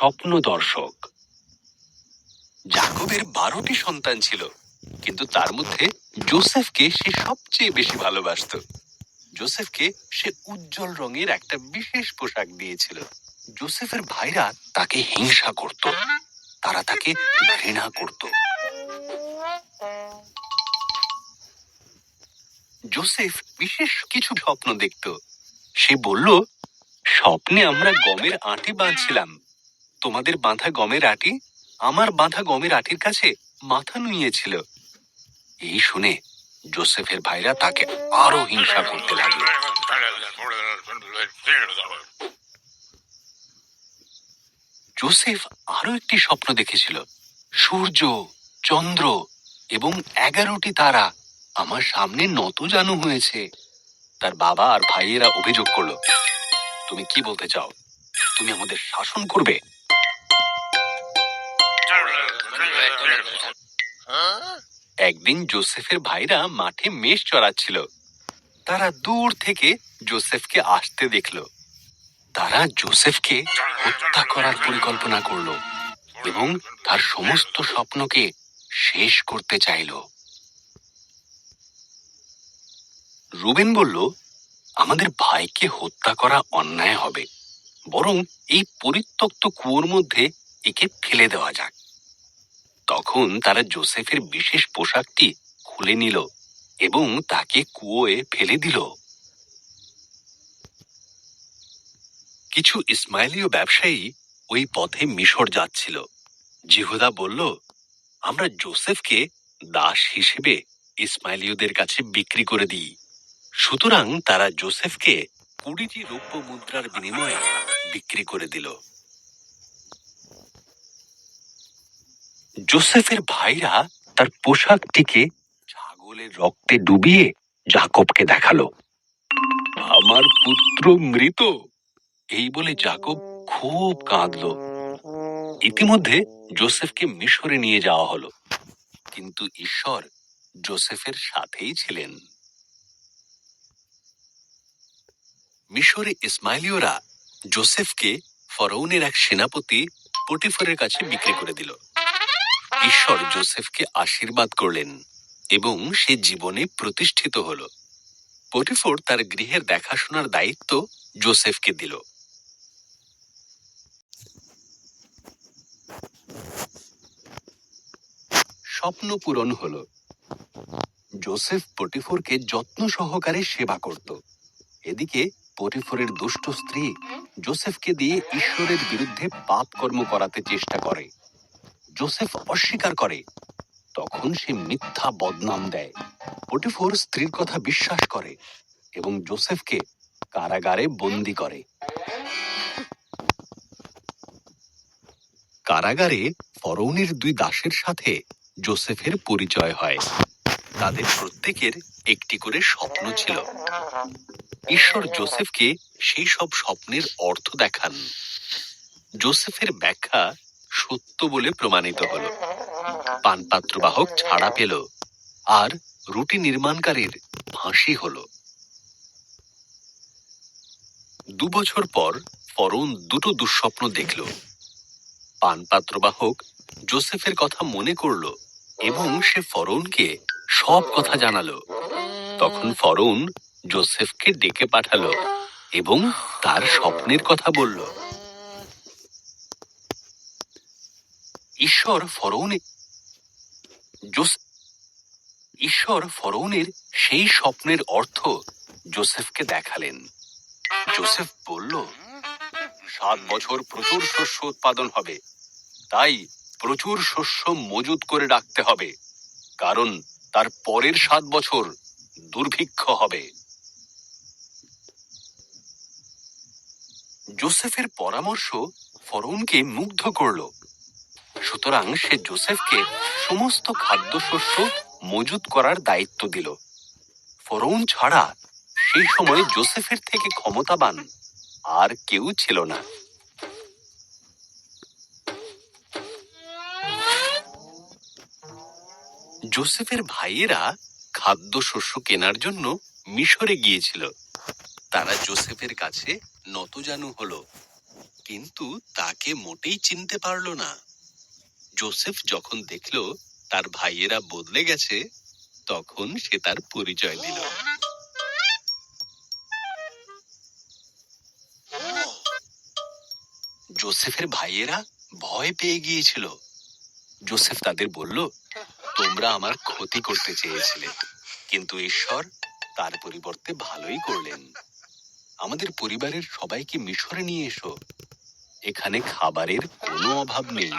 স্বপ্ন দর্শক। জাকবের 12টি সন্তান ছিল, কিন্তু তার মধ্যে যোসেফকে সে সবচেয়ে বেশি ভালোবাসত। যোসেফকে সে উজ্জ্বল রঙের একটা বিশেষ পোশাক দিয়েছিল। যোসেফের ভাইরা তাকে হিংসা করত, তারা তাকে ঘৃণা করত। যোসেফ বিশেষ কিছু স্বপ্ন দেখত। সে বলল, স্বপ্নে আমরা গমের আঁটি বাঁধছিলাম। তোমাদের বাঁধা গমের আঁটি আমার বাঁধা গমের আঁটির কাছে মাথা নুইয়েছিল। এই শুনে যোসেফের ভাইরা তাকে আরো হিংসা করতে লাগলো। যোসেফ আরো একটি স্বপ্ন দেখেছিল। সূর্য, চন্দ্র এবং 11টি তারা আমার সামনে নতজানু হয়েছে। তার বাবা আর ভাইয়েরা অভিযোগ করলো, তুমি কি বলতে চাও? তুমি আমাদের শাসন করবে? একদিন যোসেফের ভাইরা মাঠে মেষ চড়াচ্ছিল। তারা দূর থেকে যোসেফকে আসতে দেখল। তারা যোসেফকে হত্যা করার পরিকল্পনা করলো এবং তার সমস্ত স্বপ্নকে শেষ করতে চাইল। রুবেন বলল, আমাদের ভাইকে হত্যা করা অন্যায় হবে, বরং এই পরিত্যক্ত কুয়োর মধ্যে একে ফেলে দেওয়া যাক। তখন তারা যোসেফের বিশেষ পোশাকটি খুলে নিল এবং তাকে কুয়োয় ফেলে দিল। কিছু ইসমাইলীয় ব্যবসায়ী ওই পথে মিশর যাচ্ছিল। জিহুদা বলল, আমরা যোসেফকে দাস হিসেবে ইসমাইলীয়দের কাছে বিক্রি করে দিই। সুতরাং তারা যোসেফকে 20টি রৌপ্য মুদ্রার বিনিময়ে বিক্রি করে দিল। যোসেফের ভাইরা তার পোশাকটিকে ছাগলের রক্তে ডুবিয়ে যাকবকে দেখালো। আমার পুত্র মৃত, এই বলে যাকব খুব কাঁদল। ইতিমধ্যে যোসেফকে মিশরে নিয়ে যাওয়া হলো, কিন্তু ঈশ্বর যোসেফের সাথেই ছিলেন। মিশরে ইসমাইলীয়রা যোসেফকে ফরৌনের এক সেনাপতি পটিফারের কাছে বিক্রি করে দিল। ঈশ্বর যোসেফকে আশীর্বাদ করলেন এবং সে জীবনে প্রতিষ্ঠিত হল। পটিফার তার গৃহের দেখাশোনার দায়িত্ব যোসেফকে দিল। স্বপ্ন পূরণ হল। যোসেফ পটিফারকে যত্ন সহকারে সেবা করত। এদিকে পটিফারের দুষ্ট স্ত্রী যোসেফকে দিয়ে ঈশ্বরের বিরুদ্ধে পাপ কর্ম করাতে চেষ্টা করে। যোসেফ অস্বীকার করে। তখন সে মিথ্যা বদনাম দেয়। পটিফার স্ত্রীর কথা বিশ্বাস করে এবং যোসেফকে কারাগারে বন্দী করে। কারাগারে ফরৌনের 2 দাসের সাথে যোসেফের পরিচয় হয়। তাদের প্রত্যেকের একটি করে স্বপ্ন ছিল। ঈশ্বর যোসেফকে সেই সব স্বপ্নের অর্থ দেখান। যোসেফের ব্যাখ্যা সত্য বলে প্রমাণিত হল। পানপাত্রবাহক ছাড়া পেল আর রুটি নির্মাণকারীর ফাঁসি হল। 2 বছর পর ফরৌন 2টো দুঃস্বপ্ন দেখল। পানপাত্রবাহক যোসেফের কথা মনে করল এবং সে ফরৌনকে সব কথা জানালো। তখন ফরৌন যোসেফকে ডেকে পাঠালো এবং তার স্বপ্নের কথা বলল। ঈশ্বর ফরৌনের সেই স্বপ্নের অর্থ যোসেফকে দেখালেন। যোসেফ বলল, 7 বছর প্রচুর শস্য উৎপাদন হবে, তাই প্রচুর শস্য মজুত করে রাখতে হবে, কারণ তার পরের 7 বছর দুর্ভিক্ষ হবে। যোসেফের পরামর্শ ফরৌনকে মুগ্ধ করল। সুতরাং সে যোসেফকে সমস্ত খাদ্যশস্য মজুত করার দায়িত্ব দিল। ফরৌন ছাড়া সেই সময় যোসেফের থেকে ক্ষমতাবান আর কেউ ছিল না। যোসেফের ভাইয়েরা খাদ্যশস্য কেনার জন্য মিশরে গিয়েছিল। তারা যোসেফের কাছে নতজানু হলো। কিন্তু তাকে মোটেই চিনতে পারল না। জোসেফ যখন দেখল তার ভাইয়েরা বদলে গেছে, তখন সে তার পরিচয় দিল। জোসেফের ভাইয়েরা ভয় পেয়ে গিয়েছিল। জোসেফ তাদের বলল, তোমরা আমার ক্ষতি করতে চেয়েছিলে, কিন্তু ঈশ্বর তার পরিবর্তে ভালোই করলেন। আমাদের পরিবারের সবাইকে মিশরে নিয়ে এসো, এখানে খাবারের কোনো অভাব নেই।